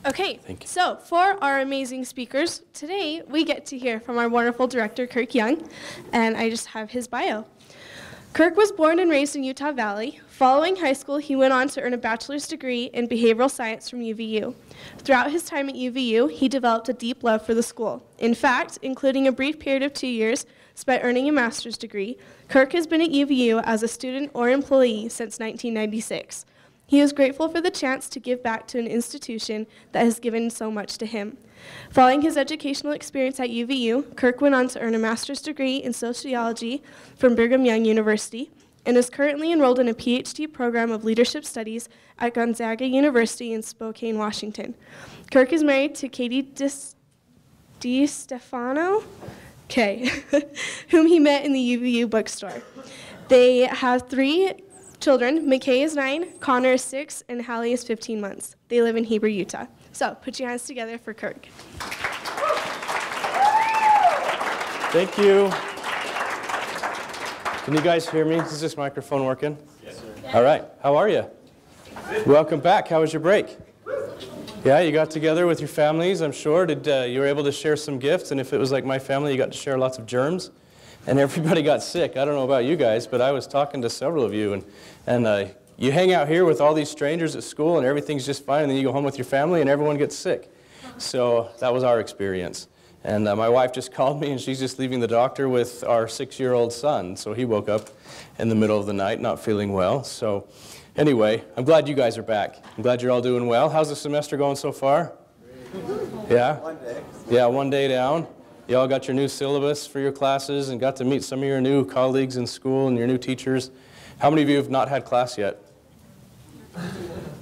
Okay, Thank you. so for our amazing speakers, today we get to hear from our wonderful director, Kirk Young, and I just have his bio. Kirk was born and raised in Utah Valley. Following high school, he went on to earn a bachelor's degree in behavioral science from UVU. Throughout his time at UVU, he developed a deep love for the school. In fact, including a brief period of 2 years spent earning a master's degree, Kirk has been at UVU as a student or employee since 1996. He is grateful for the chance to give back to an institution that has given so much to him. Following his educational experience at UVU, Kirk went on to earn a master's degree in sociology from Brigham Young University and is currently enrolled in a PhD program of leadership studies at Gonzaga University in Spokane, Washington. Kirk is married to Katie DiStefano, whom he met in the UVU bookstore. They have 3 children. McKay is 9, Connor is 6, and Hallie is 15 months. They live in Heber, Utah. So put your hands together for Kirk. Thank you. Can you guys hear me? Is this microphone working? Yes, sir. All right. How are you? Welcome back. How was your break? Yeah, you got together with your families, I'm sure. You were able to share some gifts, and if it was like my family, you got to share lots of germs, and everybody got sick. I don't know about you guys, but I was talking to several of you, and you hang out here with all these strangers at school, and everything's just fine, and then you go home with your family, and everyone gets sick. So that was our experience. And my wife just called me, and she's just leaving the doctor with our 6-year-old son. So he woke up in the middle of the night not feeling well. So anyway, I'm glad you guys are back. I'm glad you're all doing well. How's the semester going so far? Yeah? 1 day. Yeah, 1 day down. You all got your new syllabus for your classes and got to meet some of your new colleagues in school and your new teachers. How many of you have not had class yet?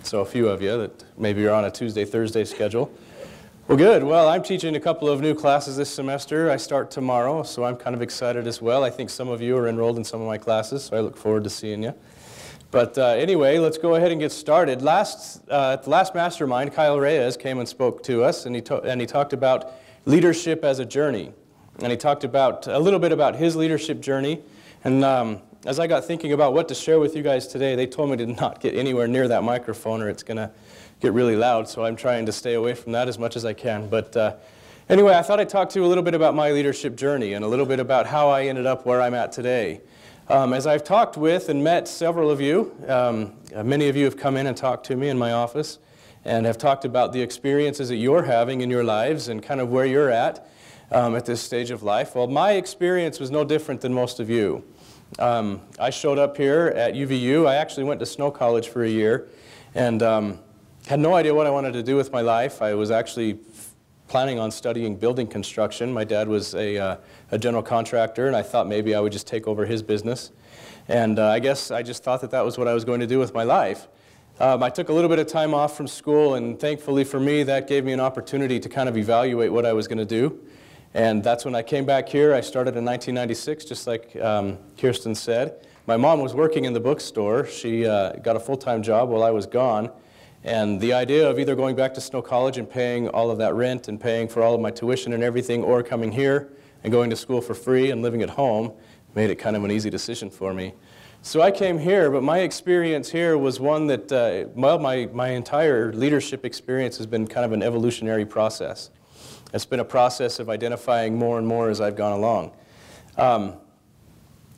So a few of you that maybe you're on a Tuesday, Thursday schedule. Well, good. Well, I'm teaching a couple of new classes this semester. I start tomorrow, so I'm kind of excited as well. I think some of you are enrolled in some of my classes, so I look forward to seeing you. But anyway, let's go ahead and get started. At the last Mastermind, Kyle Reyes came and spoke to us, and he talked about leadership as a journey. And he talked about a little bit about his leadership journey. And as I got thinking about what to share with you guys today, they told me to not get anywhere near that microphone or it's going to get really loud, so I'm trying to stay away from that as much as I can. But anyway, I thought I'd talk to you a little bit about my leadership journey and a little bit about how I ended up where I'm at today. As I've talked with and met several of you, many of you have come in and talked to me in my office and have talked about the experiences that you're having in your lives and kind of where you're at this stage of life. Well, my experience was no different than most of you. I showed up here at UVU. I actually went to Snow College for a year and had no idea what I wanted to do with my life. I was actually planning on studying building construction. My dad was a general contractor, and I thought maybe I would just take over his business. And I guess I just thought that that was what I was going to do with my life. I took a little bit of time off from school, and thankfully for me, that gave me an opportunity to kind of evaluate what I was going to do. And that's when I came back here. I started in 1996, just like Kirsten said. My mom was working in the bookstore. She got a full-time job while I was gone. And the idea of either going back to Snow College and paying all of that rent and paying for all of my tuition and everything, or coming here and going to school for free and living at home made it kind of an easy decision for me. So I came here, but my experience here was one that, well, my entire leadership experience has been kind of an evolutionary process. It's been a process of identifying more and more as I've gone along.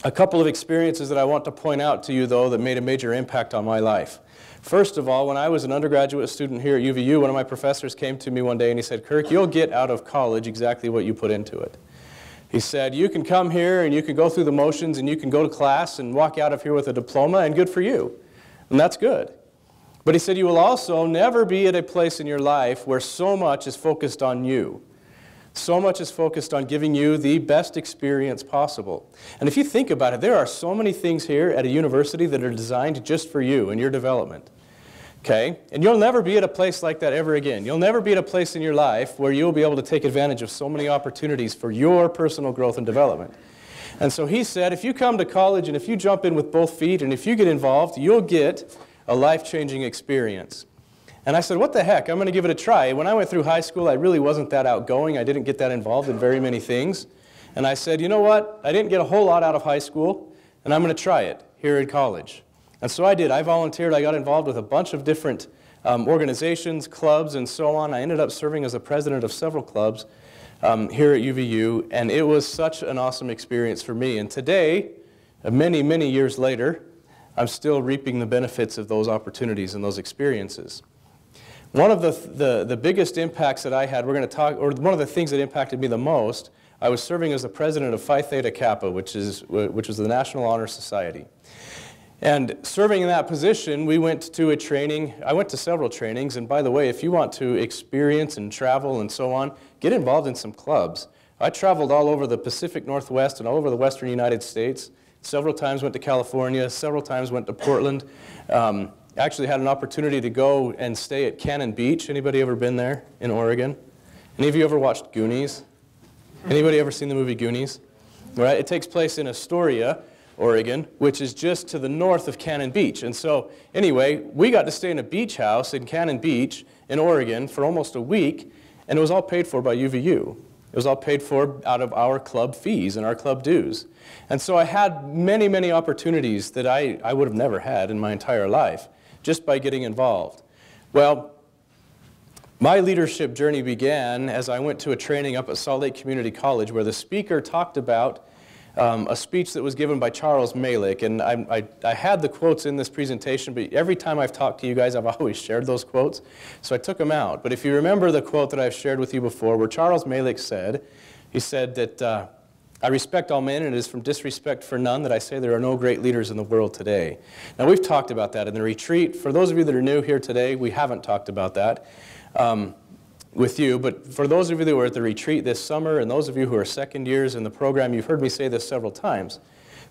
A couple of experiences that I want to point out to you, though, that made a major impact on my life. First of all, when I was an undergraduate student here at UVU, one of my professors came to me one day and he said, "Kirk, you'll get out of college exactly what you put into it." He said, "You can come here and you can go through the motions and you can go to class and walk out of here with a diploma, and good for you." And that's good. But he said, "You will also never be at a place in your life where so much is focused on you. So much is focused on giving you the best experience possible." And if you think about it, there are so many things here at a university that are designed just for you and your development. Okay? And you'll never be at a place like that ever again. You'll never be at a place in your life where you'll be able to take advantage of so many opportunities for your personal growth and development. And so he said, if you come to college and if you jump in with both feet and if you get involved, you'll get a life-changing experience. And I said, what the heck, I'm going to give it a try. When I went through high school, I really wasn't that outgoing. I didn't get that involved in very many things. And I said, you know what? I didn't get a whole lot out of high school, and I'm going to try it here in college. And so I did. I volunteered. I got involved with a bunch of different organizations, clubs, and so on. I ended up serving as the president of several clubs here at UVU, and it was such an awesome experience for me. And today, many, many years later, I'm still reaping the benefits of those opportunities and those experiences. One of the biggest impacts that I had, we're going to talk, or one of the things that impacted me the most, I was serving as the president of Phi Theta Kappa, which was the National Honor Society. And serving in that position, we went to a training. I went to several trainings, and by the way, if you want to experience and travel and so on, get involved in some clubs. I traveled all over the Pacific Northwest and all over the western United States. Several times went to California, several times went to Portland. Actually had an opportunity to go and stay at Cannon Beach. Anybody ever been there in Oregon? Any of you ever watched Goonies? Anybody ever seen the movie Goonies? Right? It takes place in Astoria, Oregon, which is just to the north of Cannon Beach. And so anyway, we got to stay in a beach house in Cannon Beach in Oregon for almost a week, and it was all paid for by UVU. It was all paid for out of our club fees and our club dues. And so I had many, many opportunities that I would have never had in my entire life just by getting involved. Well, my leadership journey began as I went to a training up at Salt Lake Community College where the speaker talked about a speech that was given by Charles Malick. And I had the quotes in this presentation, but every time I've talked to you guys, I've always shared those quotes. So I took them out. But if you remember the quote that I've shared with you before, where Charles Malick said, he said that, I respect all men, and it is from disrespect for none that I say there are no great leaders in the world today. Now, we've talked about that in the retreat. For those of you that are new here today, we haven't talked about that with you. But for those of you that were at the retreat this summer, and those of you who are second years in the program, you've heard me say this several times.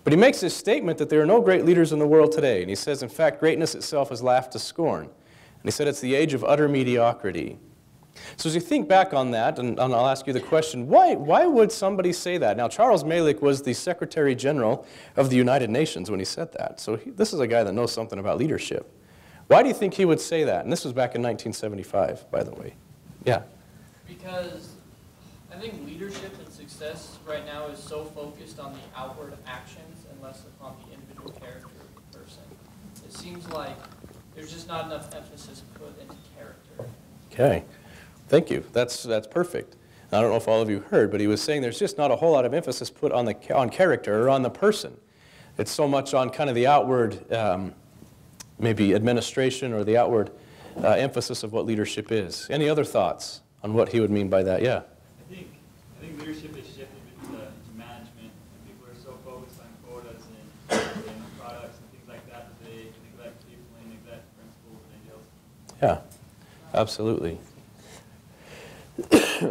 But he makes this statement that there are no great leaders in the world today. And he says, in fact, greatness itself is laughed to scorn. And he said it's the age of utter mediocrity. So as you think back on that, and I'll ask you the question, why would somebody say that? Now, Charles Malick was the Secretary General of the United Nations when he said that. So this is a guy that knows something about leadership. Why do you think he would say that? And this was back in 1975, by the way. Yeah? Because I think leadership and success right now is so focused on the outward actions and less upon the individual character of the person. It seems like there's just not enough emphasis put into character. Okay. Thank you. That's perfect. I don't know if all of you heard, but he was saying there's just not a whole lot of emphasis put on character or on the person. It's so much on kind of the outward, maybe administration or the outward emphasis of what leadership is. Any other thoughts on what he would mean by that? Yeah. I think leadership is shifting into management. People are so focused on quotas and products and things like that that they neglect people and neglect principles and ideals. Yeah, absolutely.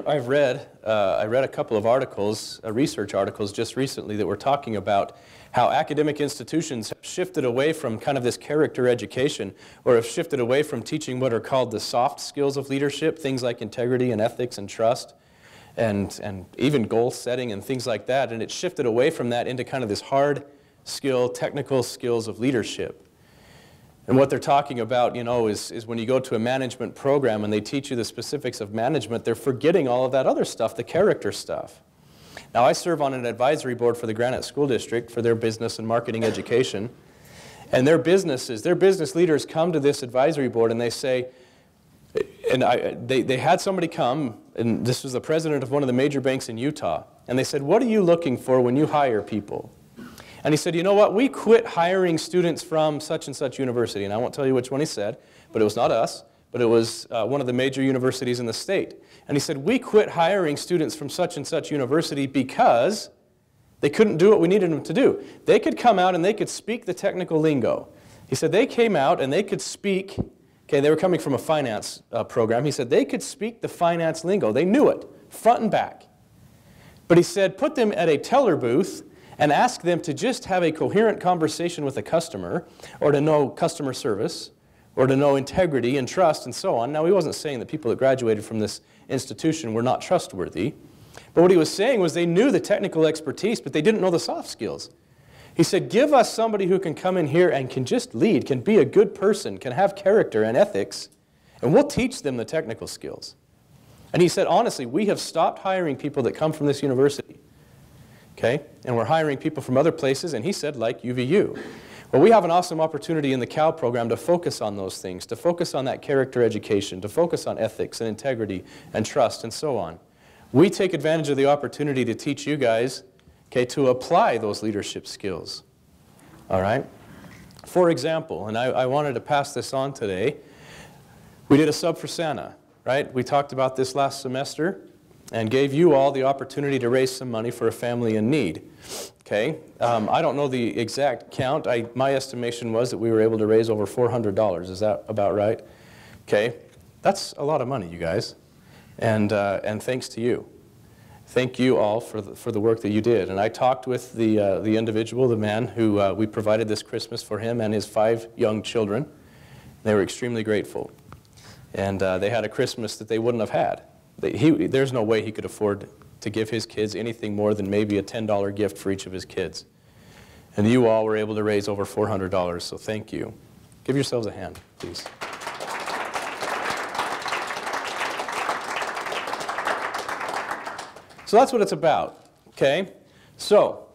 I read a couple of articles, research articles just recently that were talking about how academic institutions have shifted away from kind of this character education, or have shifted away from teaching what are called the soft skills of leadership, things like integrity and ethics and trust, and even goal setting and things like that. And it's shifted away from that into kind of this hard skill, technical skills of leadership. And what they're talking about, you know, is when you go to a management program and they teach you the specifics of management, they're forgetting all of that other stuff, the character stuff. Now, I serve on an advisory board for the Granite School District for their business and marketing education. And their business leaders come to this advisory board and they say, and they had somebody come, and this was the president of one of the major banks in Utah, and they said, what are you looking for when you hire people? And he said, you know what, we quit hiring students from such and such university. And I won't tell you which one he said, but it was not us, but it was one of the major universities in the state. And he said, we quit hiring students from such and such university because they couldn't do what we needed them to do. They could come out and they could speak the technical lingo. He said they came out and they could speak, okay, they were coming from a finance program. He said they could speak the finance lingo. They knew it, front and back. But he said, put them at a teller booth and ask them to just have a coherent conversation with a customer, or to know customer service, or to know integrity and trust and so on. Now, he wasn't saying that people that graduated from this institution were not trustworthy, but what he was saying was they knew the technical expertise, but they didn't know the soft skills. He said, give us somebody who can come in here and can just lead, can be a good person, can have character and ethics, and we'll teach them the technical skills. And he said, honestly, we have stopped hiring people that come from this university. Okay? And we're hiring people from other places, and he said, like UVU. Well, we have an awesome opportunity in the CAL program to focus on those things, to focus on that character education, to focus on ethics and integrity and trust and so on. We take advantage of the opportunity to teach you guys, okay, to apply those leadership skills. All right? For example, and I wanted to pass this on today, we did a sub for Santa, right? We talked about this last semester and gave you all the opportunity to raise some money for a family in need. Okay, I don't know the exact count. My estimation was that we were able to raise over $400. Is that about right? Okay, that's a lot of money, you guys, and thanks to you. Thank you all for the work that you did. And I talked with the individual, the man who we provided this Christmas for him and his 5 young children. They were extremely grateful, and they had a Christmas that they wouldn't have had. There's no way he could afford to give his kids anything more than maybe a $10 gift for each of his kids. And you all were able to raise over $400, so thank you. Give yourselves a hand, please. So that's what it's about, okay? So,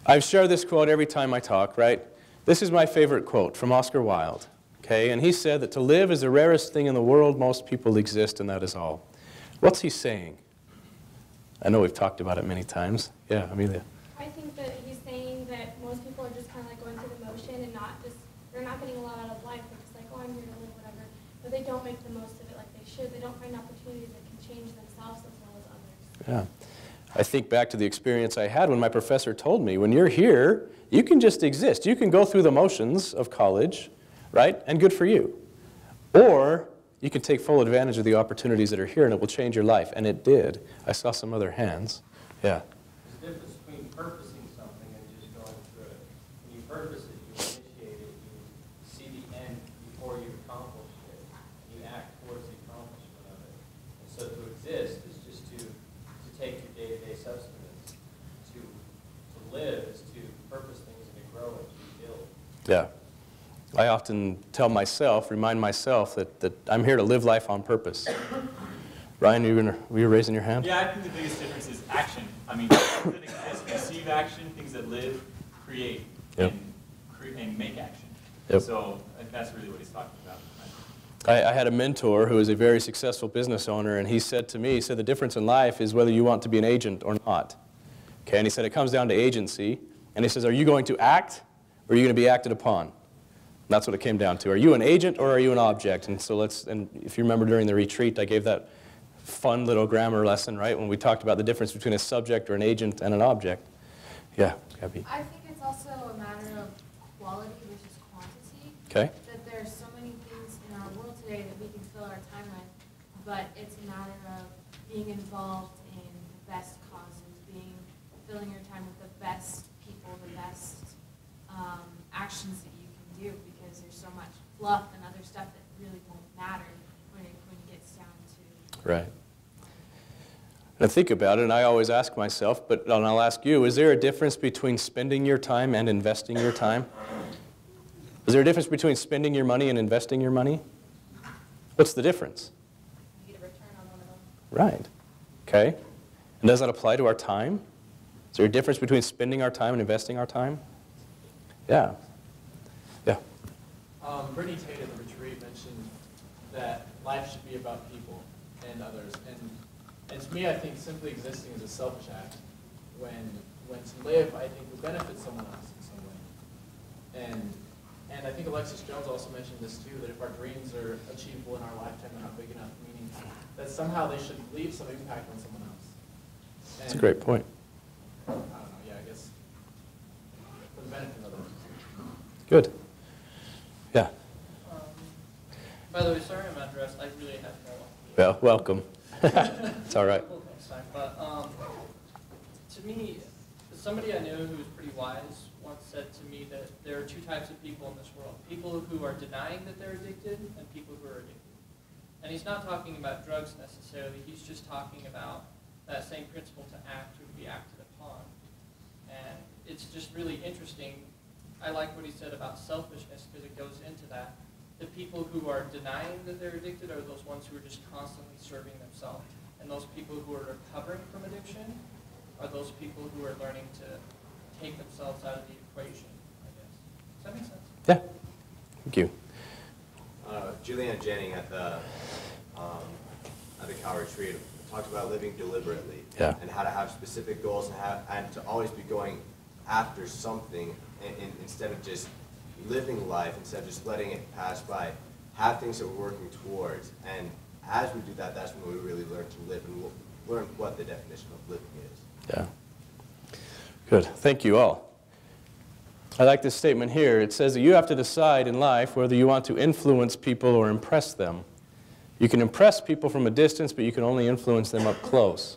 I've shared this quote every time I talk, right? This is my favorite quote from Oscar Wilde, okay? And he said that to live is the rarest thing in the world, most people exist, and that is all. What's he saying? I know we've talked about it many times. Yeah, Amelia. I think that he's saying that most people are just kind of like going through the motion and they're not getting a lot out of life. They're just like, oh, I'm here to live, whatever. But they don't make the most of it like they should. They don't find opportunities that can change themselves as well as others. Yeah. I think back to the experience I had when my professor told me, when you're here, you can just exist. You can go through the motions of college, right? And good for you. Or you can take full advantage of the opportunities that are here, and it will change your life. And it did. I saw some other hands. Yeah. There's a difference between purposing something and just going through it. When you purpose it, you initiate it, you see the end before you accomplish it. You act towards the accomplishment of it. And so to exist is just to take your day-to-day substance. To live is to purpose things and to grow and to build. Yeah. I often tell myself, remind myself that I'm here to live life on purpose. Ryan, were you raising your hand? Yeah, I think the biggest difference is action. I mean, things that exist, conceive action, things that live, create, Yep. and make action. Yep. So that's really what he's talking about. I had a mentor who is a very successful business owner, and he said to me, the difference in life is whether you want to be an agent or not. Okay, and he said it comes down to agency. And he says, are you going to act or are you going to be acted upon? That's what it came down to. Are you an agent or are you an object? And so and if you remember during the retreat, I gave that fun little grammar lesson, right, when we talked about the difference between a subject or an agent and an object. Yeah, Gabby. I think it's also a matter of quality versus quantity. Okay. That there are so many things in our world today that we can fill our time with, but it's a matter of being involved in the best causes, filling your time with the best people, the best actions that you can do, because there's so much fluff and other stuff that really won't matter when it gets down to. Right. And I think about it, and I always ask myself, but I'll ask you, is there a difference between spending your time and investing your time? Is there a difference between spending your money and investing your money? What's the difference? You get a return on one of them. Right. Okay. And does that apply to our time? Is there a difference between spending our time and investing our time? Yeah. Yeah. Brittany Tate at the retreat mentioned that life should be about people and others. And to me, I think simply existing is a selfish act. When to live, I think would benefit someone else in some way. And I think Alexis Jones also mentioned this too, that if our dreams are achievable in our lifetime, they're not big enough, meaning that somehow they should leave some impact on someone else. That's a great point. I don't know, yeah, I guess for the benefit of others. Good. Yeah. By the way, sorry I'm not dressed. I really have no idea. Well, welcome. It's all right. Next time. But to me, somebody I know who was pretty wise once said to me that there are two types of people in this world. People who are denying that they're addicted and people who are addicted. And he's not talking about drugs necessarily. He's just talking about that same principle to act or to be acted upon. And it's just really interesting. I like what he said about selfishness because it goes into that. The people who are denying that they're addicted are those ones who are just constantly serving themselves. And those people who are recovering from addiction are those people who are learning to take themselves out of the equation, I guess. Thank you. Julianne Jennings at the Cal Retreat talked about living deliberately, yeah, and how to have specific goals and to always be going after something instead of just living life, instead of just letting it pass by. Have things that we're working towards, and as we do that, that's when we really learn to live and learn what the definition of living is. Yeah. Good. Thank you all. I like this statement here. It says that you have to decide in life whether you want to influence people or impress them. You can impress people from a distance, but you can only influence them up close.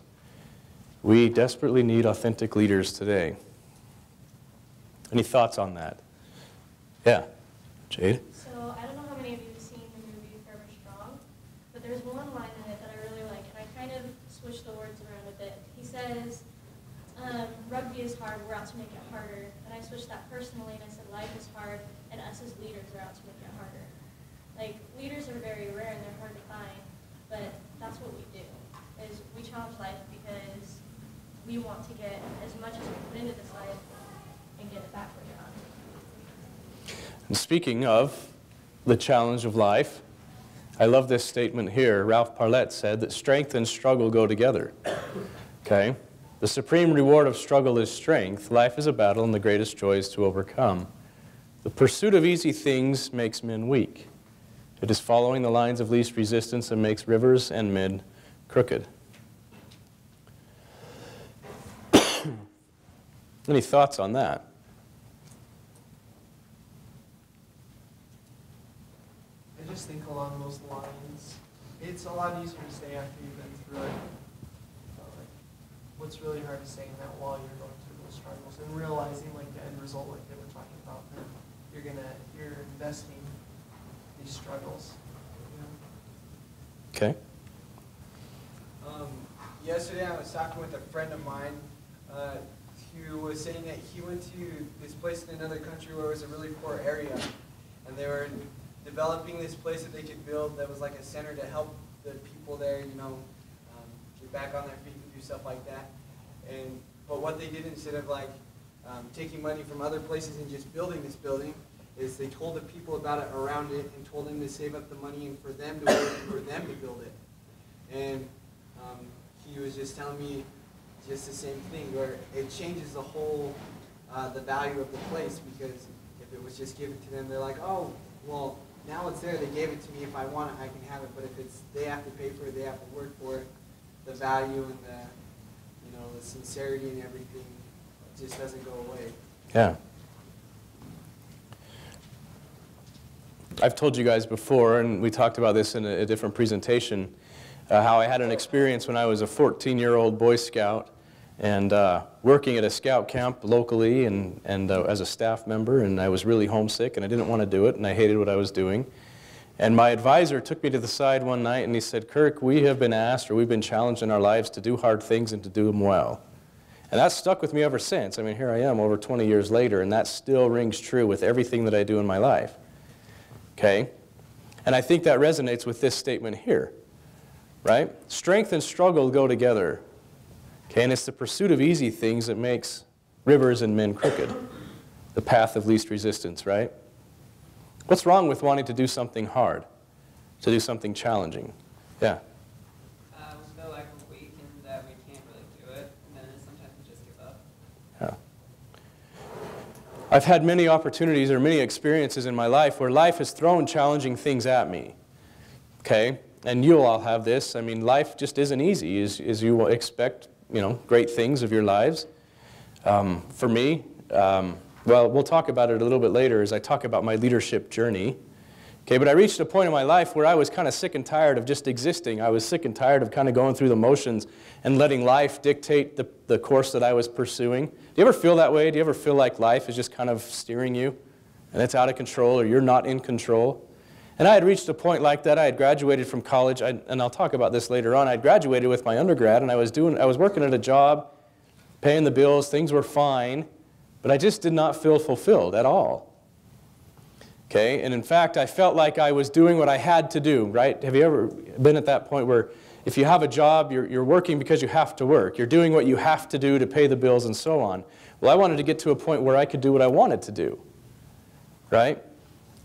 We desperately need authentic leaders today. Any thoughts on that? Yeah. Jade? So I don't know how many of you have seen the movie Forever Strong, but there's one line in it that I really like, and I kind of switched the words around a bit. He says, rugby is hard, we're out to make it harder. And I switched that personally, and I said life is hard, and us as leaders are out to make it harder. Like, leaders are very rare and they're hard to find, but that's what we do, is we challenge life because we want to get as much as we put into this life and get it back later on. And speaking of the challenge of life, I love this statement here. Ralph Parlett said that strength and struggle go together. Okay? The supreme reward of struggle is strength. Life is a battle, and the greatest joy is to overcome. The pursuit of easy things makes men weak. It is following the lines of least resistance that makes rivers and men crooked. Any thoughts on that? I just think along those lines, it's a lot easier to say after you've been through it. What's really hard to say in that while you're going through those struggles and realizing like the end result, like they were talking about, that you're investing these struggles. Okay. Yesterday I was talking with a friend of mine who was saying that he went to this place in another country where it was a really poor area, and they were developing this place that they could build that was like a center to help the people there, get back on their feet and do stuff like that. But what they did instead of taking money from other places and just building this building is they told the people about it around it and told them to save up the money and for them to work and for them to build it. And he was just telling me just the same thing, where it changes the whole, the value of the place, because if it was just given to them, they're like, oh, well, now it's there, they gave it to me, if I want it, I can have it. But if it's, they have to pay for it, they have to work for it, the value and the sincerity and everything just doesn't go away. Yeah. I've told you guys before, and we talked about this in a different presentation, how I had an experience when I was a 14-year-old Boy Scout and working at a scout camp locally and as a staff member, and I was really homesick and I didn't want to do it and I hated what I was doing. And my advisor took me to the side one night and he said, Kirk, we have been asked, or we've been challenged in our lives to do hard things and to do them well. And that's stuck with me ever since. I mean, here I am over 20 years later, and that still rings true with everything that I do in my life. Okay? And I think that resonates with this statement here, right? Strength and struggle go together. Okay? And it's the pursuit of easy things that makes rivers and men crooked. The path of least resistance, right? What's wrong with wanting to do something hard, to do something challenging? Yeah? We feel like we're weak and that we can't really do it, and then sometimes we just give up. Yeah. I've had many opportunities or many experiences in my life where life has thrown challenging things at me. Okay? And you'll all have this. I mean, life just isn't easy as you will expect, great things of your lives. For me, well, we'll talk about it a little bit later as I talk about my leadership journey. Okay, but I reached a point in my life where I was kind of sick and tired of just existing. I was sick and tired of kind of going through the motions and letting life dictate the course that I was pursuing. Do you ever feel that way? Do you ever feel like life is just kind of steering you and it's out of control or you're not in control? And I had reached a point like that. I had graduated from college, and I'll talk about this later on. I graduated with my undergrad, and I was working at a job, paying the bills. Things were fine. But I just did not feel fulfilled at all. Okay, and in fact, I felt like I was doing what I had to do, right? Have you ever been at that point where if you have a job, you're working because you have to work. You're doing what you have to do to pay the bills and so on. Well, I wanted to get to a point where I could do what I wanted to do, right?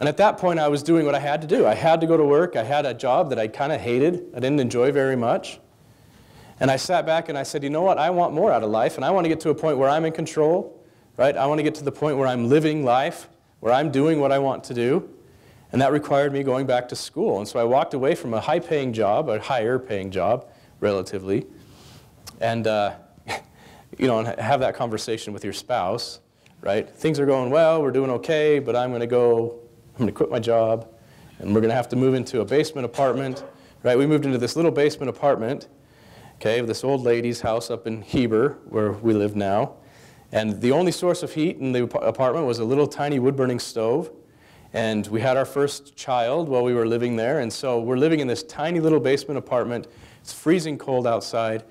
And at that point, I was doing what I had to do. I had to go to work. I had a job that I kind of hated. I didn't enjoy very much. And I sat back and I said, you know what? I want more out of life, and I want to get to a point where I'm in control, right? I want to get to the point where I'm living life, where I'm doing what I want to do. And that required me going back to school. And so I walked away from a high-paying job, a higher-paying job, relatively, and you know, and have that conversation with your spouse, right? Things are going well, we're doing okay, but I'm going to quit my job, and we're going to have to move into a basement apartment, right? We moved into this little basement apartment, okay, of this old lady's house up in Heber, where we live now. And the only source of heat in the apartment was a little tiny wood-burning stove. And we had our first child while we were living there, and so we're living in this tiny little basement apartment. It's freezing cold outside,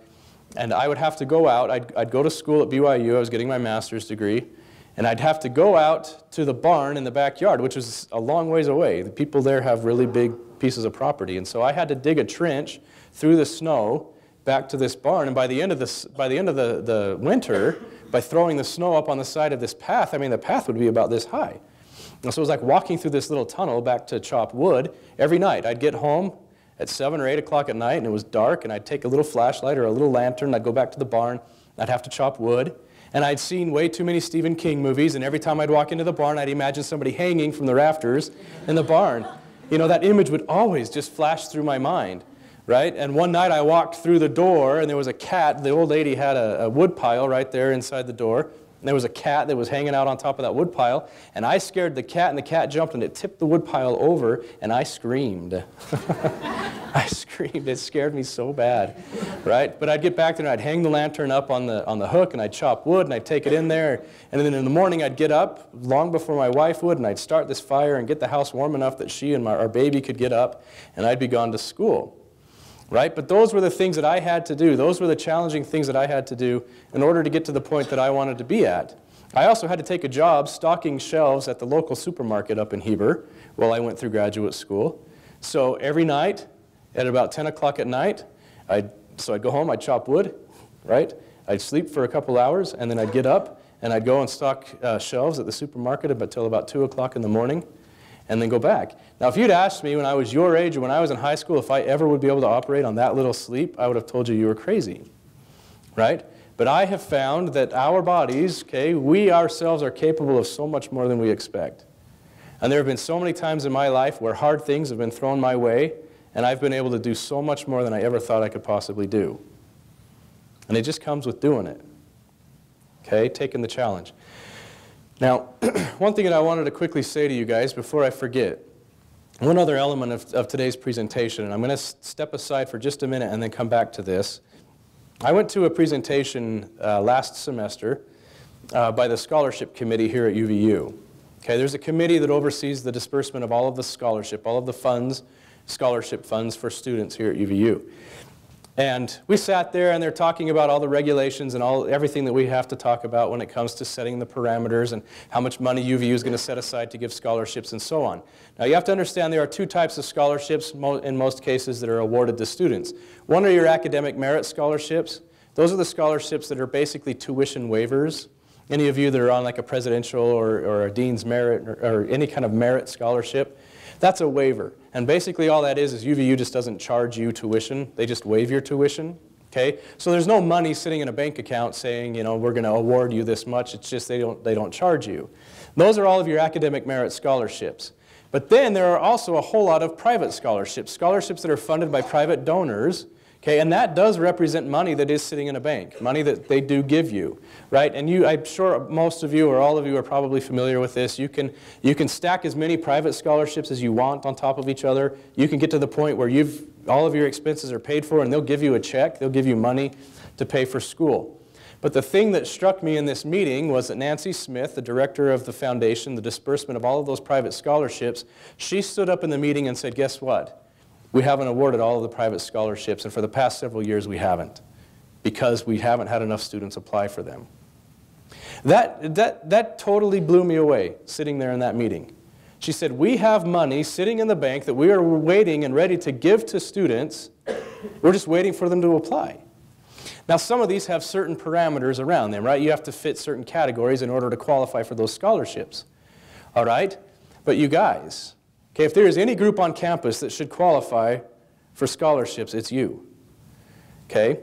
and I would have to go out. I'd go to school at BYU. I was getting my master's degree. And I'd have to go out to the barn in the backyard, which was a long ways away. The people there have really big pieces of property. And so I had to dig a trench through the snow back to this barn. And by the end of the winter, by throwing the snow up on the side of this path, I mean, the path would be about this high. And so it was like walking through this little tunnel back to chop wood every night. I'd get home at 7 or 8 o'clock at night, and it was dark, and I'd take a little flashlight or a little lantern. I'd go back to the barn. I'd have to chop wood. And I'd seen way too many Stephen King movies, and every time I'd walk into the barn, I'd imagine somebody hanging from the rafters in the barn. You know, that image would always just flash through my mind, right? And one night I walked through the door, and there was a cat. The old lady had a wood pile right there inside the door. And there was a cat that was hanging out on top of that wood pile, and I scared the cat, and the cat jumped, and it tipped the wood pile over, and I screamed. I screamed. It scared me so bad, right? But I'd get back there, and I'd hang the lantern up on the hook, and I'd chop wood, and I'd take it in there, and then in the morning I'd get up long before my wife would, and I'd start this fire and get the house warm enough that she and our baby could get up, and I'd be gone to school. Right? But those were the things that I had to do. Those were the challenging things that I had to do in order to get to the point that I wanted to be at. I also had to take a job stocking shelves at the local supermarket up in Heber while I went through graduate school. So every night at about 10 o'clock at night, I'd go home, I'd chop wood, right? I'd sleep for a couple hours, and then I'd get up, and I'd go and stock shelves at the supermarket until about 2 o'clock in the morning, and then go back. Now, if you'd asked me when I was your age or when I was in high school if I ever would be able to operate on that little sleep, I would have told you you were crazy, right? But I have found that our bodies, okay, we ourselves are capable of so much more than we expect. And there have been so many times in my life where hard things have been thrown my way, and I've been able to do so much more than I ever thought I could possibly do. And it just comes with doing it, okay, taking the challenge. Now, one thing that I wanted to quickly say to you guys before I forget, one other element of today's presentation, and I'm going to step aside for just a minute and then come back to this. I went to a presentation last semester by the scholarship committee here at UVU. Okay, there's a committee that oversees the disbursement of all of the scholarship, all of the funds, scholarship funds for students here at UVU. And we sat there, and they're talking about all the regulations and everything that we have to talk about when it comes to setting the parameters and how much money UVU is going to set aside to give scholarships and so on. Now, you have to understand there are two types of scholarships in most cases that are awarded to students. One are your academic merit scholarships. Those are the scholarships that are basically tuition waivers. Any of you that are on like a presidential or a dean's merit or any kind of merit scholarship, that's a waiver. And basically all that is UVU just doesn't charge you tuition. They just waive your tuition. Okay? So there's no money sitting in a bank account saying, you know, we're going to award you this much. It's just they don't charge you. Those are all of your academic merit scholarships. But then there are also a whole lot of private scholarships, scholarships that are funded by private donors. Okay, and that does represent money that is sitting in a bank, money that they do give you, right? And I'm sure most of you or all of you are probably familiar with this. You can stack as many private scholarships as you want on top of each other. You can get to the point where all of your expenses are paid for, and they'll give you a check. They'll give you money to pay for school. But the thing that struck me in this meeting was that Nancy Smith, the director of the foundation, the disbursement of all of those private scholarships, she stood up in the meeting and said, guess what? We haven't awarded all of the private scholarships, and for the past several years we haven't, because we haven't had enough students apply for them. That totally blew me away, sitting there in that meeting. She said, we have money sitting in the bank that we are waiting and ready to give to students. We're just waiting for them to apply. Now, some of these have certain parameters around them, right? You have to fit certain categories in order to qualify for those scholarships, all right? But you guys, okay, if there is any group on campus that should qualify for scholarships, it's you. Okay?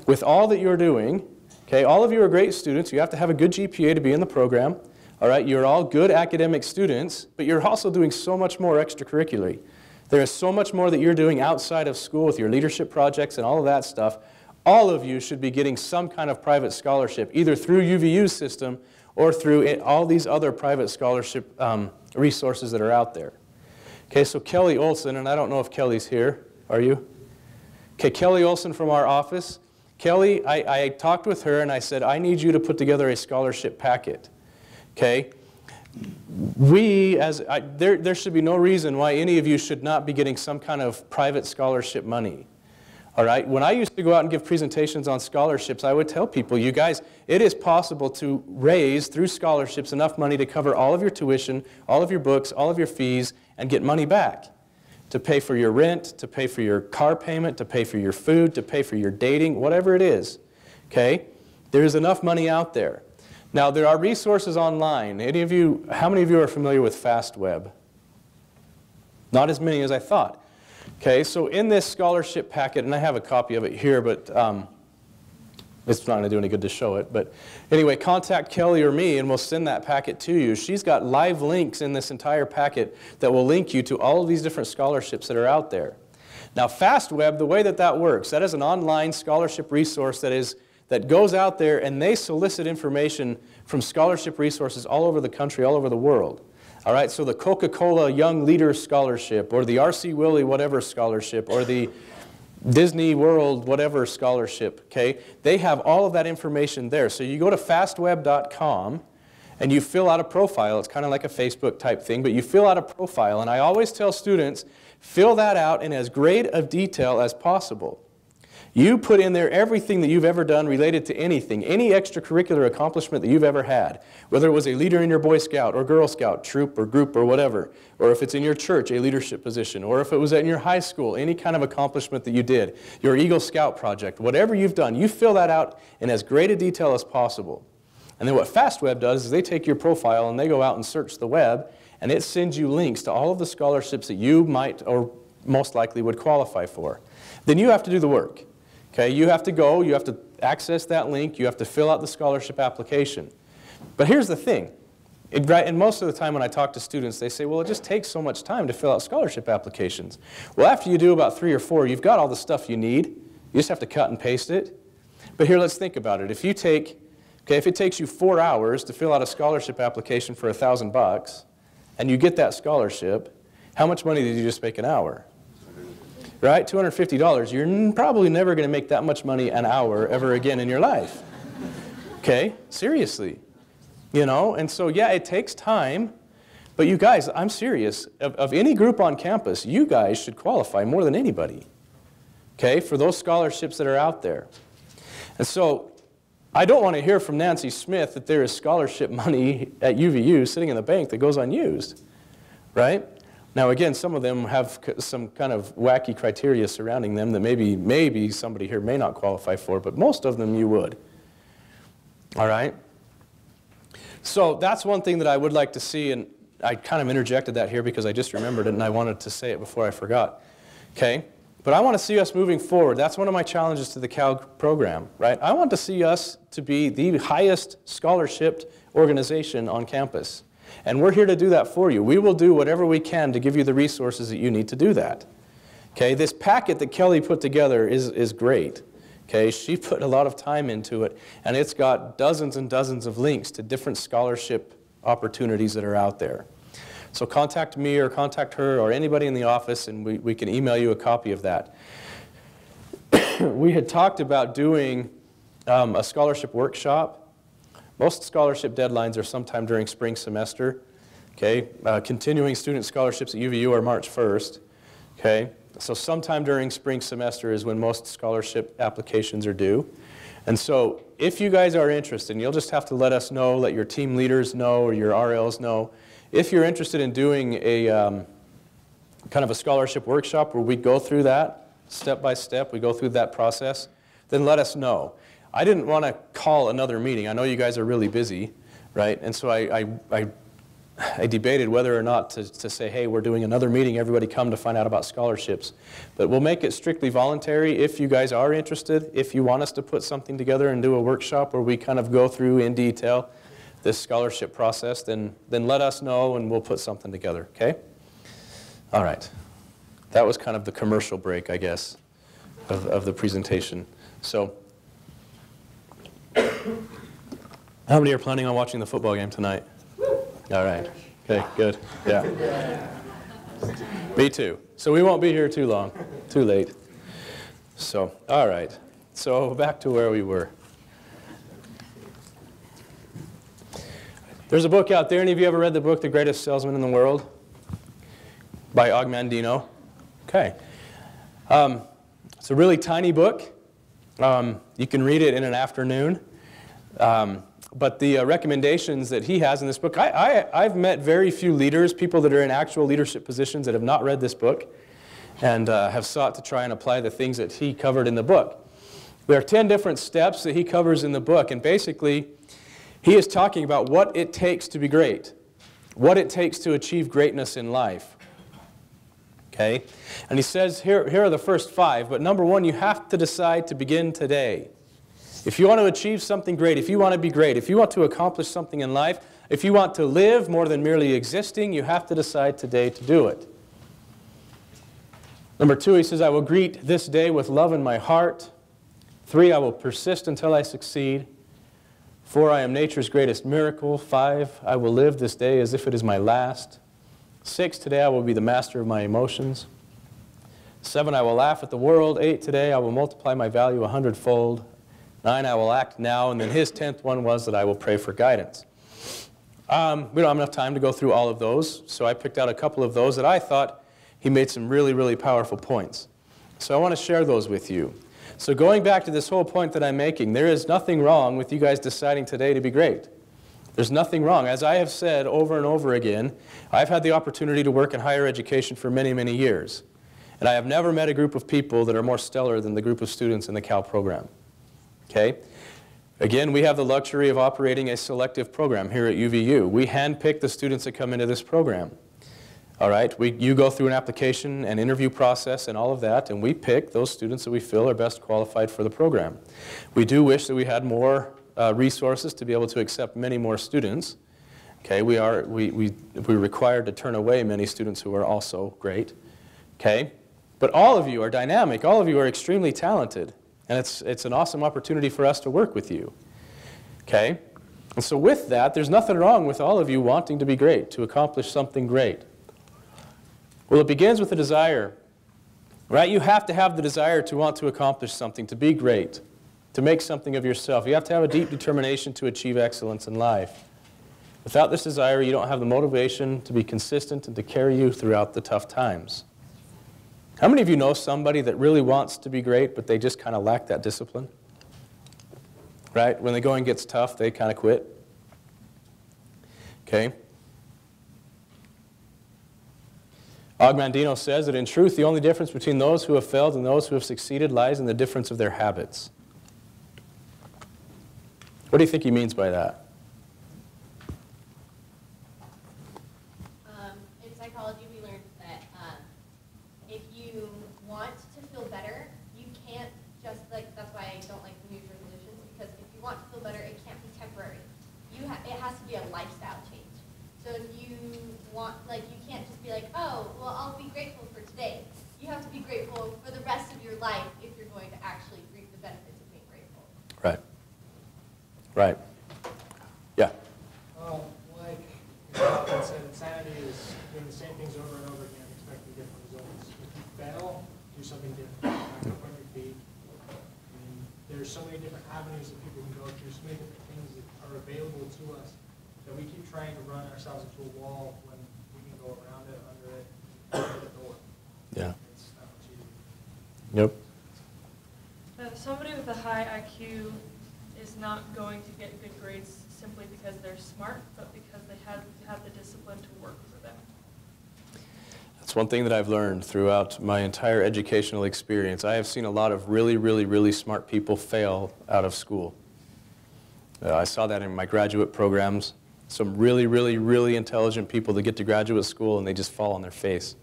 With all that you're doing, okay, all of you are great students. You have to have a good GPA to be in the program. All right? You're all good academic students, but you're also doing so much more extracurricularly. There is so much more that you're doing outside of school with your leadership projects and all of that stuff. All of you should be getting some kind of private scholarship, either through UVU's system or through all these other private scholarship resources that are out there. Okay, so Kelly Olson, and I don't know if Kelly's here. Are you? Okay, Kelly Olson from our office. Kelly, I talked with her and I said, I need you to put together a scholarship packet. Okay? There should be no reason why any of you should not be getting some kind of private scholarship money. All right? When I used to go out and give presentations on scholarships, I would tell people, you guys, it is possible to raise through scholarships enough money to cover all of your tuition, all of your books, all of your fees, and get money back. To pay for your rent, to pay for your car payment, to pay for your food, to pay for your dating, whatever it is. Okay? There is enough money out there. Now, there are resources online. How many of you are familiar with FastWeb? Not as many as I thought. Okay, so in this scholarship packet, and I have a copy of it here, but it's not going to do any good to show it. But anyway, contact Kelly or me, and we'll send that packet to you. She's got live links in this entire packet that will link you to all of these different scholarships that are out there. Now, FastWeb, the way that works, that is an online scholarship resource that goes out there, and they solicit information from scholarship resources all over the country, all over the world. All right, so the Coca-Cola Young Leader Scholarship, or the R.C. Willey whatever scholarship, or the Disney World whatever scholarship, okay? They have all of that information there. So you go to fastweb.com and you fill out a profile. It's kind of like a Facebook type thing, but you fill out a profile. And I always tell students, fill that out in as great of detail as possible. You put in there everything that you've ever done related to anything, any extracurricular accomplishment that you've ever had, whether it was a leader in your Boy Scout or Girl Scout troop or group or whatever, or if it's in your church, a leadership position, or if it was in your high school, any kind of accomplishment that you did, your Eagle Scout project, whatever you've done, you fill that out in as great a detail as possible. And then what FastWeb does is they take your profile and they go out and search the web, and it sends you links to all of the scholarships that you might or most likely would qualify for. Then you have to do the work. Okay, you have to go, you have to access that link, you have to fill out the scholarship application. But here's the thing, and most of the time when I talk to students, they say, well, it just takes so much time to fill out scholarship applications. Well, after you do about 3 or 4, you've got all the stuff you need. You just have to cut and paste it. But here, let's think about it. If it takes you 4 hours to fill out a scholarship application for $1,000, and you get that scholarship, how much money did you just make an hour? Right? $250. You're probably never going to make that much money an hour ever again in your life. Okay? Seriously. You know? And so, yeah, it takes time. But you guys, I'm serious. Of any group on campus, you guys should qualify more than anybody. Okay? For those scholarships that are out there. And so, I don't want to hear from Nancy Smith that there is scholarship money at UVU sitting in the bank that goes unused. Right? Now, again, some of them have some kind of wacky criteria surrounding them that maybe somebody here may not qualify for, but most of them you would. All right? So that's one thing that I would like to see, and I kind of interjected that here because I just remembered it and I wanted to say it before I forgot. Okay? But I want to see us moving forward. That's one of my challenges to the Cal program, right? I want to see us to be the highest scholarship organization on campus. And we're here to do that for you. We will do whatever we can to give you the resources that you need to do that. Okay, this packet that Kelly put together is great. Okay, she put a lot of time into it, and it's got dozens and dozens of links to different scholarship opportunities that are out there. So contact me or contact her or anybody in the office, and we can email you a copy of that. We had talked about doing a scholarship workshop. Most scholarship deadlines are sometime during spring semester. Okay, continuing student scholarships at UVU are March 1st. Okay, so sometime during spring semester is when most scholarship applications are due. And so if you guys are interested, and you'll just have to let us know, let your team leaders know or your RLs know, if you're interested in doing a kind of a scholarship workshop where we go through that step by step, we go through that process, then let us know. I didn't want to call another meeting. I know you guys are really busy, right? And so I I debated whether or not to say, hey, we're doing another meeting, everybody come to find out about scholarships. But we'll make it strictly voluntary if you guys are interested. If you want us to put something together and do a workshop where we kind of go through in detail this scholarship process, then let us know and we'll put something together, okay? All right. That was kind of the commercial break, I guess, of the presentation. So, how many are planning on watching the football game tonight? All right. Okay, good. Yeah. Me too. So we won't be here too long. Too late. So, all right. So back to where we were. There's a book out there. Any of you ever read the book, The Greatest Salesman in the World? By Og Mandino? Okay. It's a really tiny book. You can read it in an afternoon. But the recommendations that he has in this book, I've met very few leaders, people that are in actual leadership positions that have not read this book and have sought to try and apply the things that he covered in the book. There are 10 different steps that he covers in the book, and basically he is talking about what it takes to be great, what it takes to achieve greatness in life. Okay? And he says, here are the first 5, but number 1, you have to decide to begin today. If you want to achieve something great, if you want to be great, if you want to accomplish something in life, if you want to live more than merely existing, you have to decide today to do it. Number 2, he says, I will greet this day with love in my heart. 3, I will persist until I succeed. 4, I am nature's greatest miracle. 5, I will live this day as if it is my last. 6, today I will be the master of my emotions. 7, I will laugh at the world. 8, today I will multiply my value 100-fold. 9, I will act now, and then his 10th one was that I will pray for guidance. We don't have enough time to go through all of those, so I picked out a couple of those that I thought he made some really, really powerful points. So I want to share those with you. So going back to this whole point that I'm making, there is nothing wrong with you guys deciding today to be great. There's nothing wrong. As I have said over and over again, I've had the opportunity to work in higher education for many, many years. And I have never met a group of people that are more stellar than the group of students in the Cal program. Okay? Again, we have the luxury of operating a selective program here at UVU. We handpick the students that come into this program. All right? You go through an application and interview process and all of that, and we pick those students that we feel are best qualified for the program. We do wish that we had more resources to be able to accept many more students. Okay? We're required to turn away many students who are also great. Okay? But all of you are dynamic. All of you are extremely talented. And it's an awesome opportunity for us to work with you. Okay? And so with that, there's nothing wrong with all of you wanting to be great, to accomplish something great. Well, it begins with a desire. Right? You have to have the desire to want to accomplish something, to be great, to make something of yourself. You have to have a deep determination to achieve excellence in life. Without this desire, you don't have the motivation to be consistent and to carry you throughout the tough times. How many of you know somebody that really wants to be great, but they just kind of lack that discipline? Right? When the going gets tough, they kind of quit. Okay? Og Mandino says that in truth, the only difference between those who have failed and those who have succeeded lies in the difference of their habits. What do you think he means by that? In psychology, we learned that if you want to feel better, you can't just, that's why I don't like New Year's resolutions, because if you want to feel better, it can't be temporary. It has to be a lifestyle change. So if you want, you can't just be like, oh, well, I'll be grateful for today. You have to be grateful for the rest of your life if you're going to actually reap the benefits of being grateful. Right. Right. Yeah. Like Jonathan said, insanity is doing the same things over and over again, expecting different results. If you fail, do something different. Back up on your feet. There's so many different avenues that people can go through, so many different things that are available to us that we keep trying to run ourselves into a wall when we can go around it, under it, under the door. Yeah. It's not much easier. Yep. Somebody with a high IQ is not going to get good grades simply because they're smart, but because they have the discipline to work for them. That's one thing that I've learned throughout my entire educational experience. I have seen a lot of really, really, really smart people fail out of school. I saw that in my graduate programs, some really, really, really intelligent people that get to graduate school and they just fall on their face.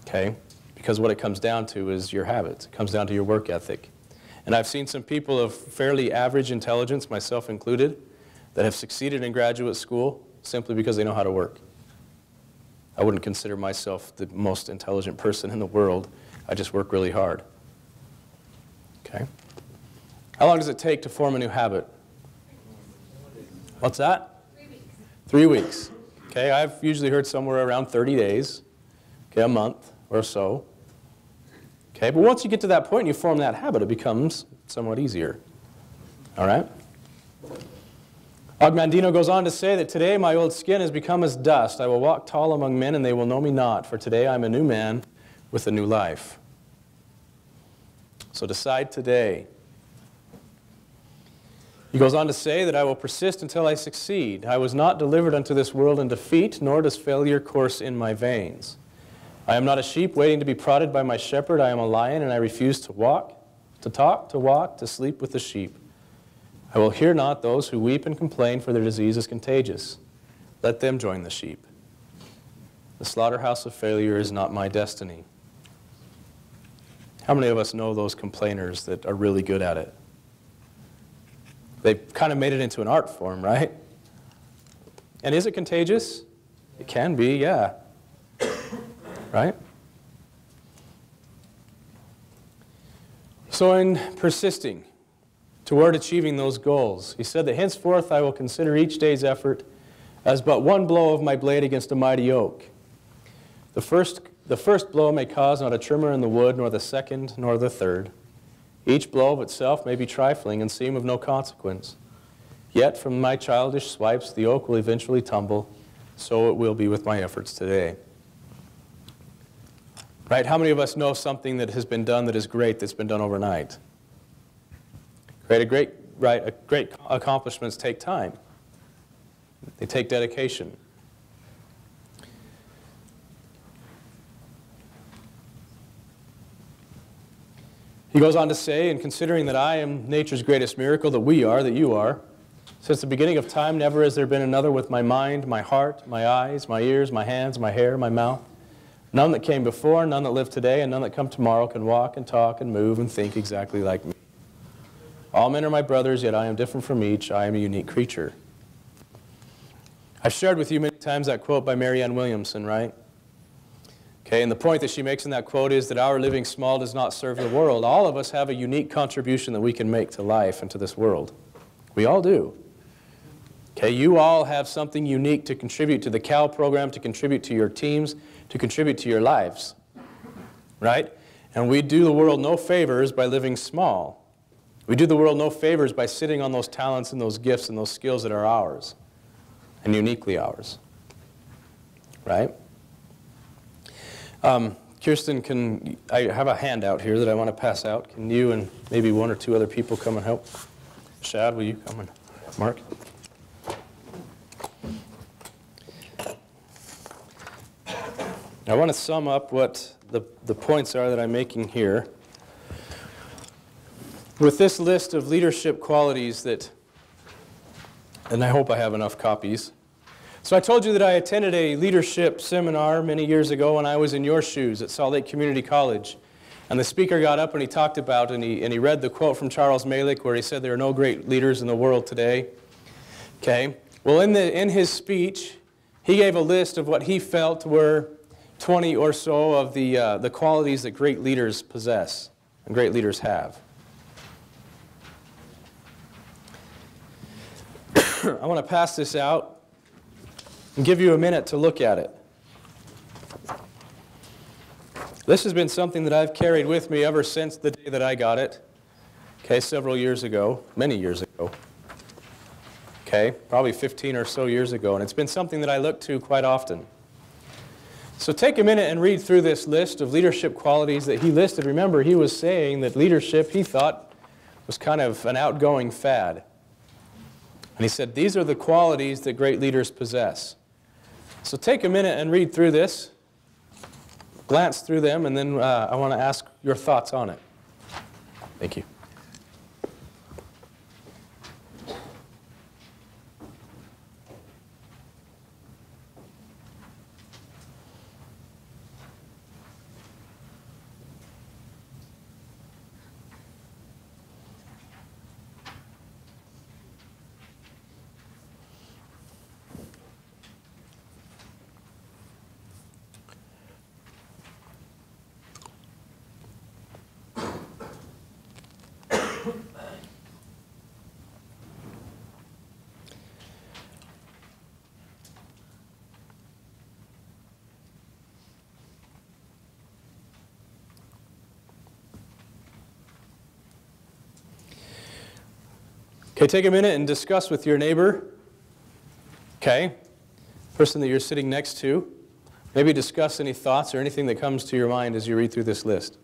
Okay? Because what it comes down to is your habits. It comes down to your work ethic. And I've seen some people of fairly average intelligence, myself included, that have succeeded in graduate school simply because they know how to work. I wouldn't consider myself the most intelligent person in the world. I just work really hard. Okay? How long does it take to form a new habit? What's that? 3 weeks. 3 weeks. Okay, I've usually heard somewhere around 30 days. Okay, a month or so. Okay, but once you get to that point and you form that habit, it becomes somewhat easier. All right? Ogmandino goes on to say that today my old skin has become as dust. I will walk tall among men and they will know me not, for today I am a new man with a new life. So decide today. He goes on to say that I will persist until I succeed. I was not delivered unto this world in defeat, nor does failure course in my veins. I am not a sheep waiting to be prodded by my shepherd. I am a lion, and I refuse to walk, to talk, to walk, to sleep with the sheep. I will hear not those who weep and complain, for their disease is contagious. Let them join the sheep. The slaughterhouse of failure is not my destiny. How many of us know those complainers that are really good at it? They've kind of made it into an art form, right? And is it contagious? It can be, yeah. Right? So in persisting toward achieving those goals, he said that henceforth I will consider each day's effort as but one blow of my blade against a mighty oak. The first blow may cause not a tremor in the wood, nor the second, nor the third. Each blow of itself may be trifling and seem of no consequence. Yet from my childish swipes the oak will eventually tumble, so it will be with my efforts today. Right? How many of us know something that has been done that is great that's been done overnight? Great accomplishments take time. They take dedication. He goes on to say, and considering that I am nature's greatest miracle, that we are, that you are, since the beginning of time never has there been another with my mind, my heart, my eyes, my ears, my hands, my hair, my mouth. None that came before, none that live today, and none that come tomorrow can walk and talk and move and think exactly like me. All men are my brothers, yet I am different from each. I am a unique creature. I've shared with you many times that quote by Marianne Williamson, right? Okay, and the point that she makes in that quote is that our living small does not serve the world. All of us have a unique contribution that we can make to life and to this world. We all do. Okay, you all have something unique to contribute to the CAL program, to contribute to your teams, to contribute to your lives, right? And we do the world no favors by living small. We do the world no favors by sitting on those talents and those gifts and those skills that are ours and uniquely ours, right? Kirsten, I have a handout here that I want to pass out. Can you and maybe one or two other people come and help? Shad, will you come and Mark? I want to sum up what the points are that I'm making here with this list of leadership qualities that, and I hope I have enough copies. So I told you that I attended a leadership seminar many years ago when I was in your shoes at Salt Lake Community College. And the speaker got up and he talked about, and he read the quote from Charles Malick where he said there are no great leaders in the world today. Okay. Well, in his speech, he gave a list of what he felt were 20 or so of the qualities that great leaders possess and great leaders have. I want to pass this out and give you a minute to look at it. This has been something that I've carried with me ever since the day that I got it, okay, several years ago, many years ago, okay, probably 15 or so years ago, and it's been something that I look to quite often. So take a minute and read through this list of leadership qualities that he listed. Remember, he was saying that leadership, he thought, was kind of an outgoing fad. And he said, these are the qualities that great leaders possess. So take a minute and read through this, glance through them, and then I want to ask your thoughts on it. Thank you. Okay, take a minute and discuss with your neighbor, okay, person that you're sitting next to. Maybe discuss any thoughts or anything that comes to your mind as you read through this list.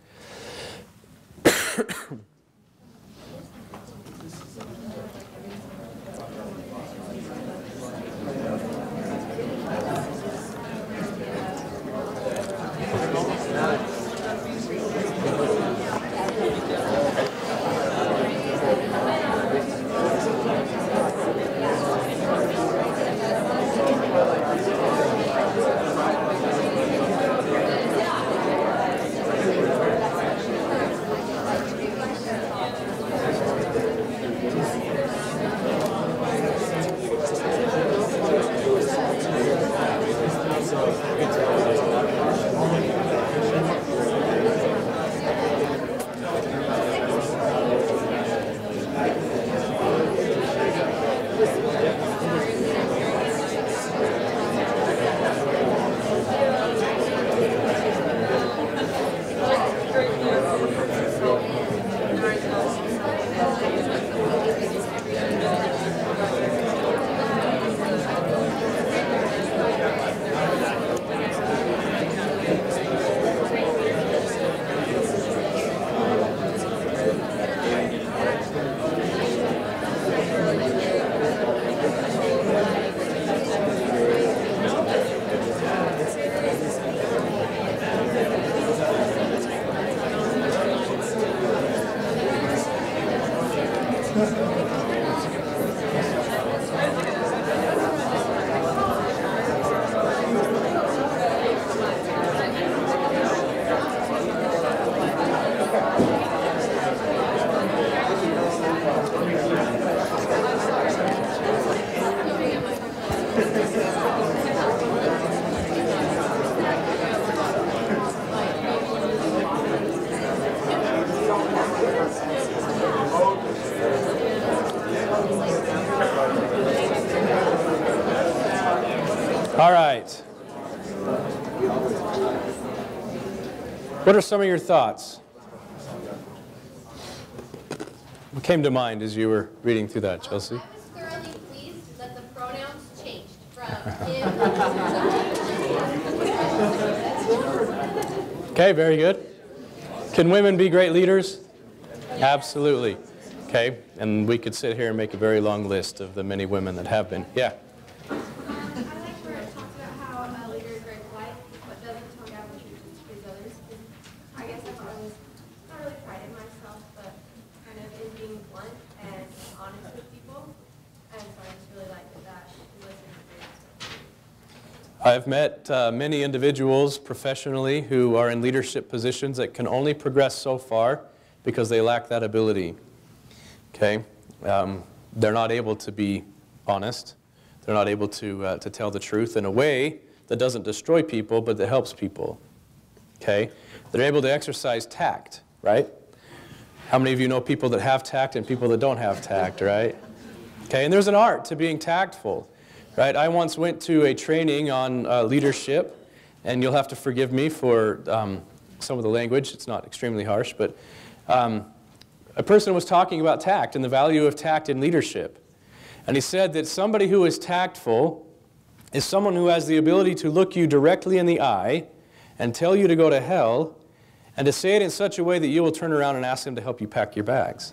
All right. What are some of your thoughts? What came to mind as you were reading through that, Chelsea? I was thoroughly pleased that the pronouns changed from him to Okay, very good. Can women be great leaders? Absolutely. Okay, and we could sit here and make a very long list of the many women that have been. Yeah. I like where it talks about how a leader is very polite, but doesn't talk out the truth to please others. I guess I thought I was not really priding myself, but kind of in being blunt and honest with people. And so I just really liked that he listened to me. I've met many individuals professionally who are in leadership positions that can only progress so far because they lack that ability. Okay? They're not able to be honest. They're not able to tell the truth in a way that doesn't destroy people, but that helps people. Okay? They're able to exercise tact, right? How many of you know people that have tact and people that don't have tact, right? Okay, and there's an art to being tactful, right? I once went to a training on leadership, and you'll have to forgive me for some of the language. It's not extremely harsh, but a person was talking about tact and the value of tact in leadership. And he said that somebody who is tactful is someone who has the ability to look you directly in the eye and tell you to go to hell, and to say it in such a way that you will turn around and ask them to help you pack your bags.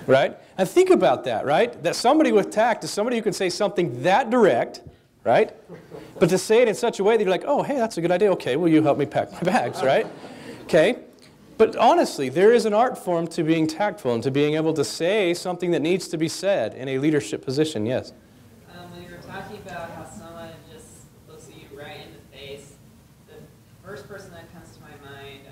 Right? And think about that, right? That somebody with tact is somebody who can say something that direct, right? But to say it in such a way that you're like, oh, hey, that's a good idea. Okay, will you help me pack my bags, right? Okay? But honestly, there is an art form to being tactful and to being able to say something that needs to be said in a leadership position, yes? When you were talking about how someone just looks at you right in the face, the first person that comes to my mind,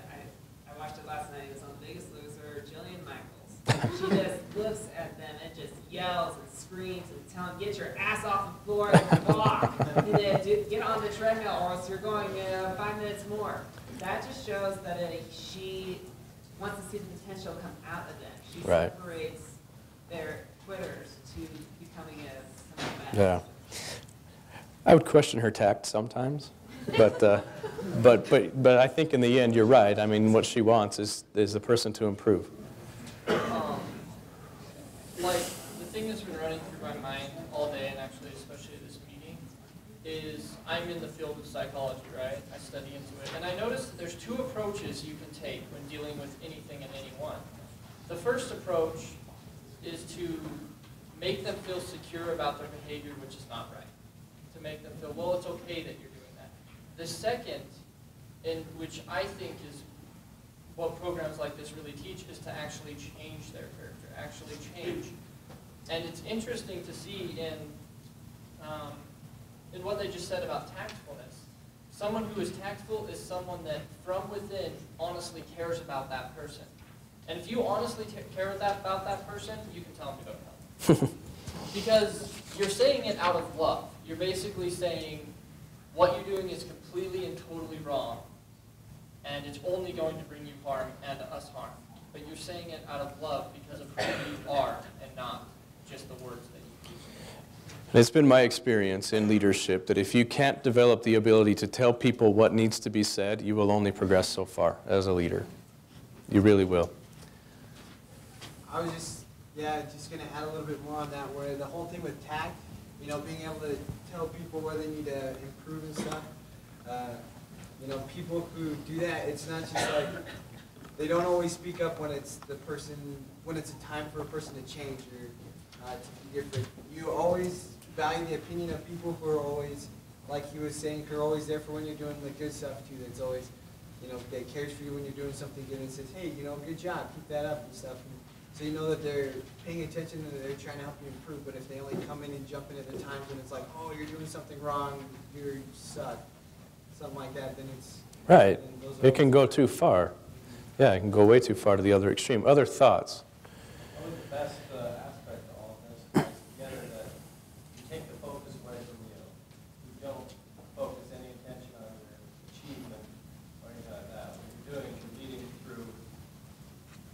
I watched it last night, it was on The Biggest Loser, Jillian Michaels. She just looks at them and just yells and screams and tells them, get your ass off the floor and walk. And then get on the treadmill or else you're going 5 minutes more. That just shows that she wants to see the potential come out of them. She separates their quitters to becoming something better. Yeah. I would question her tact sometimes, but I think in the end you're right. I mean, what she wants is the person to improve. is I'm in the field of psychology, right? I study into it. And I noticed that there's two approaches you can take when dealing with anything and anyone. The first approach is to make them feel secure about their behavior, which is not right. To make them feel, well, it's okay that you're doing that. The second, in which I think is what programs like this really teach, is to actually change their character, actually change. And it's interesting to see in what they just said about tactfulness. Someone who is tactful is someone that from within honestly cares about that person. And if you honestly care about that person, you can tell them to go to hell. Because you're saying it out of love. You're basically saying what you're doing is completely and totally wrong, and it's only going to bring you harm and us harm. But you're saying it out of love because of who you are and not just the words that you use. It's been my experience in leadership that if you can't develop the ability to tell people what needs to be said, you will only progress so far as a leader. You really will. I was just going to add a little bit more on that, where the whole thing with tact, you know, being able to tell people where they need to improve and stuff. You know, people who do that, it's not just like, they don't always speak up when it's when it's a time for a person to change or to be different. You always value the opinion of people who are always, like he was saying, who are always there for when you're doing the good stuff too. That's always, you know, that cares for you when you're doing something good and says, hey, you know, good job, keep that up and stuff. And so you know that they're paying attention and they're trying to help you improve. But if they only come in and jump in at the times when it's like, oh, you're doing something wrong, you suck, something like that, then it's... Right. It can go too far. Yeah, it can go way too far to the other extreme. Other thoughts? I think the best aspect of all of this is together that you take the focus away from you. You don't focus any attention on your achievement or anything like that. What you're doing, you're leading through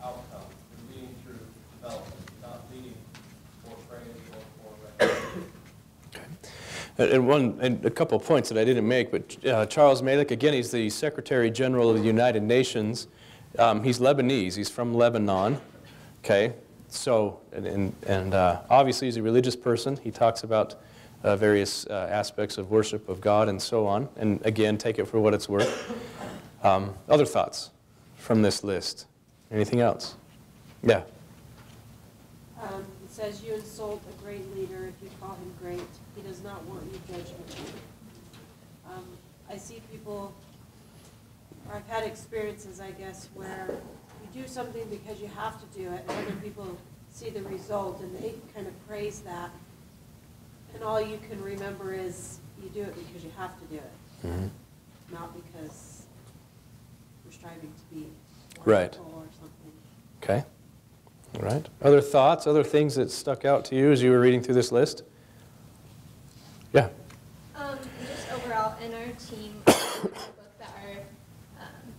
outcome. You're leading through development. You're not leading for praise or for recognition. And a couple of points that I didn't make, but Charles Malik, again, he's the Secretary General of the United Nations. He's Lebanese. He's from Lebanon. Okay, so obviously he's a religious person. He talks about various aspects of worship of God and so on. And again, take it for what it's worth. Other thoughts from this list? Anything else? Yeah. It says, you insult a great leader if you call him great. He does not want your judgment. I see people, or I've had experiences, I guess, where you do something because you have to do it, and other people see the result, and they kind of praise that. And all you can remember is you do it because you have to do it, not because we're striving to be wonderful or something. Okay. All right. Other thoughts, other things that stuck out to you as you were reading through this list? Yeah. Just overall, in our team, the book that our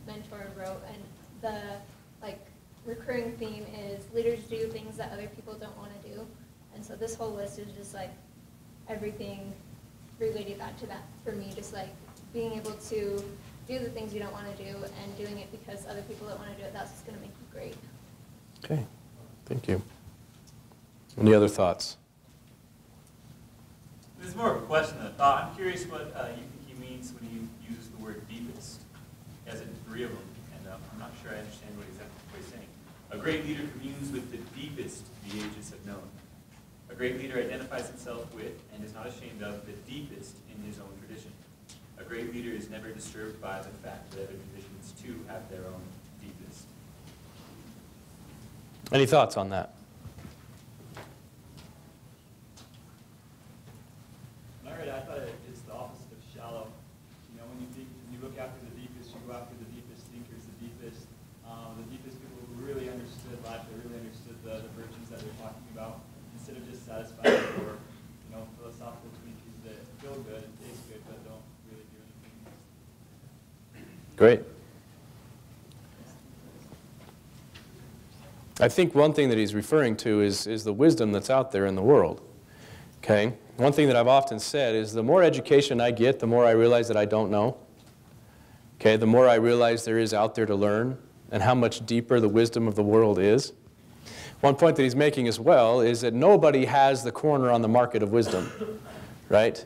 mentor wrote, and the recurring theme is leaders do things that other people don't want to do. And so this whole list is just everything related back to that for me, just being able to do the things you don't want to do and doing it because other people don't want to do it. That's what's going to make you great. Okay. Thank you. Any other thoughts? This is more of a question than a thought. I'm curious what you think he means when he uses the word deepest. He has three of them, and I'm not sure I understand what he's saying. A great leader communes with the deepest the ages have known. A great leader identifies himself with and is not ashamed of the deepest in his own tradition. A great leader is never disturbed by the fact that other traditions too have their own deepest. Any thoughts on that? I thought it's the opposite of shallow. You know, when you look after the deepest, you go after the deepest thinkers, the deepest people who really understood life, they really understood the virtues that they're talking about, instead of just satisfying for, philosophical tweaks that feel good and taste good, but don't really do anything. Great. I think one thing that he's referring to is the wisdom that's out there in the world. Okay? One thing that I've often said is the more education I get, the more I realize that I don't know. Okay? The more I realize there is out there to learn and how much deeper the wisdom of the world is. One point that he's making as well is that nobody has the corner on the market of wisdom. Right?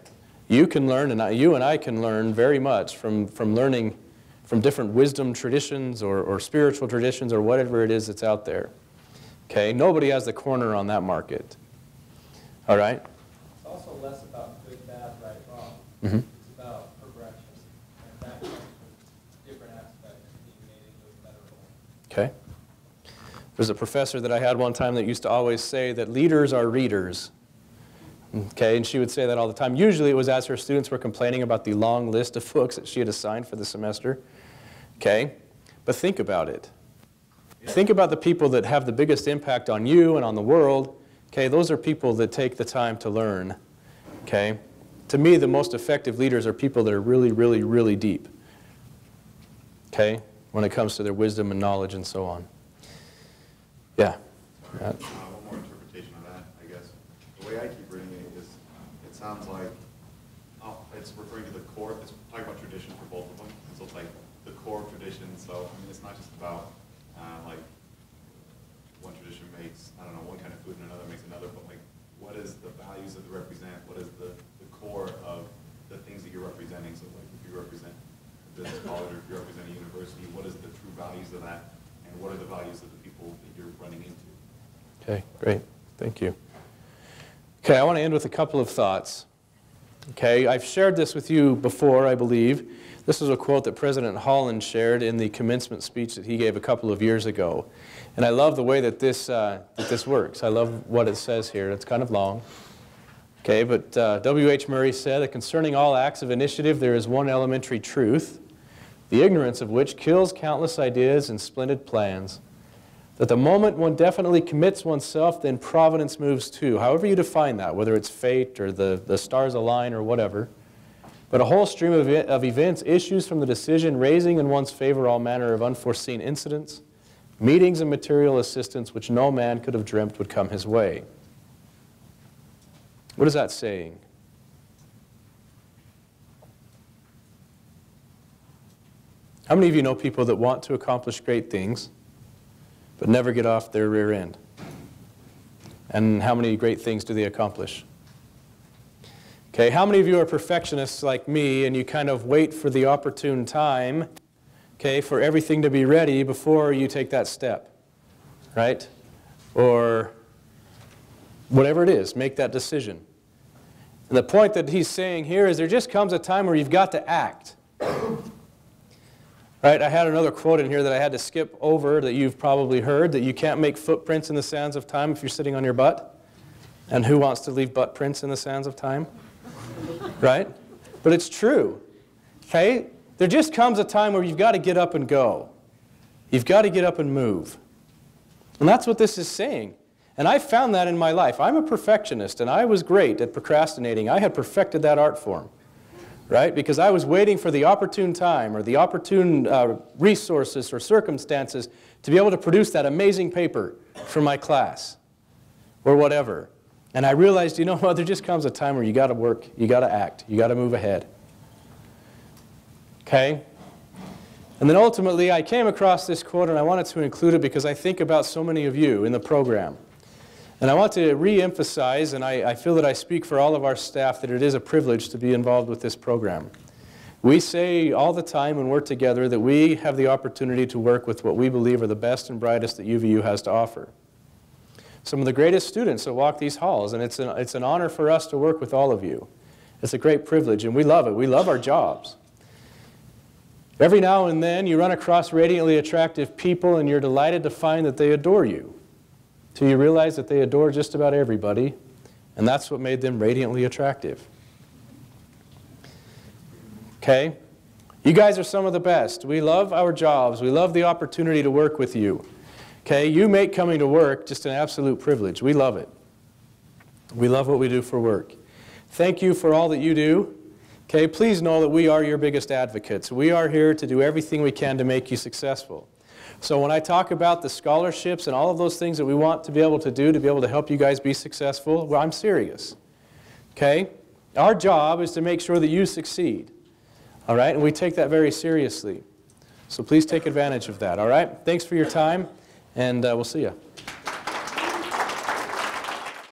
You can learn, and you and I can learn very much from learning from different wisdom traditions or spiritual traditions or whatever it is that's out there. Okay, nobody has the corner on that market. All right? It's also less about good, bad, right, wrong. Mm-hmm. It's about progression. And that comes from different aspects of being made into a better role. Okay. There's a professor that I had one time that used to always say that leaders are readers. Okay, and she would say that all the time. Usually it was as her students were complaining about the long list of books that she had assigned for the semester. Okay, but think about it. Think about the people that have the biggest impact on you and on the world. Okay, those are people that take the time to learn. Okay, to me, the most effective leaders are people that are really, really, really deep. Okay, when it comes to their wisdom and knowledge and so on. Yeah. One more interpretation of that, I guess. The way I keep reading it is, it sounds like it's referring to the core. It's talking about tradition for both of them. So it's like the core of tradition. So I mean, it's not just about like one tradition makes, I don't know, one kind of food and another makes another, but like what is the values that they represent? What is the core of the things that you're representing? So like if you represent a business college or if you represent a university, what is the true values of that? And what are the values of the people that you're running into? Okay, great. Thank you. Okay, I want to end with a couple of thoughts. Okay, I've shared this with you before, I believe. This is a quote that President Holland shared in the commencement speech that he gave a couple of years ago. And I love the way that this works. I love what it says here. It's kind of long. Okay, but W.H. Murray said that concerning all acts of initiative, there is one elementary truth, the ignorance of which kills countless ideas and splendid plans. That the moment one definitely commits oneself, then providence moves too. However you define that, whether it's fate or the stars align or whatever. But a whole stream of events issues from the decision, raising in one's favor all manner of unforeseen incidents, meetings and material assistance which no man could have dreamt would come his way. What is that saying? How many of you know people that want to accomplish great things, but never get off their rear end? And how many great things do they accomplish? Okay, how many of you are perfectionists like me and you kind of wait for the opportune time, okay, for everything to be ready before you take that step, right? Or whatever it is, make that decision. And the point that he's saying here is there just comes a time where you've got to act. Right, I had another quote in here that I had to skip over that you've probably heard, that you can't make footprints in the sands of time if you're sitting on your butt. And who wants to leave butt prints in the sands of time? Right? But it's true. Okay? There just comes a time where you've got to get up and go. You've got to get up and move. And that's what this is saying. And I found that in my life. I'm a perfectionist, and I was great at procrastinating. I had perfected that art form. Right? Because I was waiting for the opportune time or the opportune resources or circumstances to be able to produce that amazing paper for my class or whatever. And I realized, you know what, there just comes a time where you got to work, you got to act, you got to move ahead. Okay? And then ultimately I came across this quote and I wanted to include it because I think about so many of you in the program. And I want to re-emphasize, and I feel that I speak for all of our staff, that it is a privilege to be involved with this program. We say all the time when we're together that we have the opportunity to work with what we believe are the best and brightest that UVU has to offer. Some of the greatest students that walk these halls, and it's an honor for us to work with all of you. It's a great privilege, and we love it. We love our jobs. Every now and then you run across radiantly attractive people and you're delighted to find that they adore you. Till you realize that they adore just about everybody, and that's what made them radiantly attractive. Okay? You guys are some of the best. We love our jobs. We love the opportunity to work with you. Okay? You make coming to work just an absolute privilege. We love it. We love what we do for work. Thank you for all that you do. Okay? Please know that we are your biggest advocates. We are here to do everything we can to make you successful. So when I talk about the scholarships and all of those things that we want to be able to do to be able to help you guys be successful, well, I'm serious. Okay? Our job is to make sure that you succeed. All right? And we take that very seriously. So please take advantage of that. All right? Thanks for your time, and we'll see you.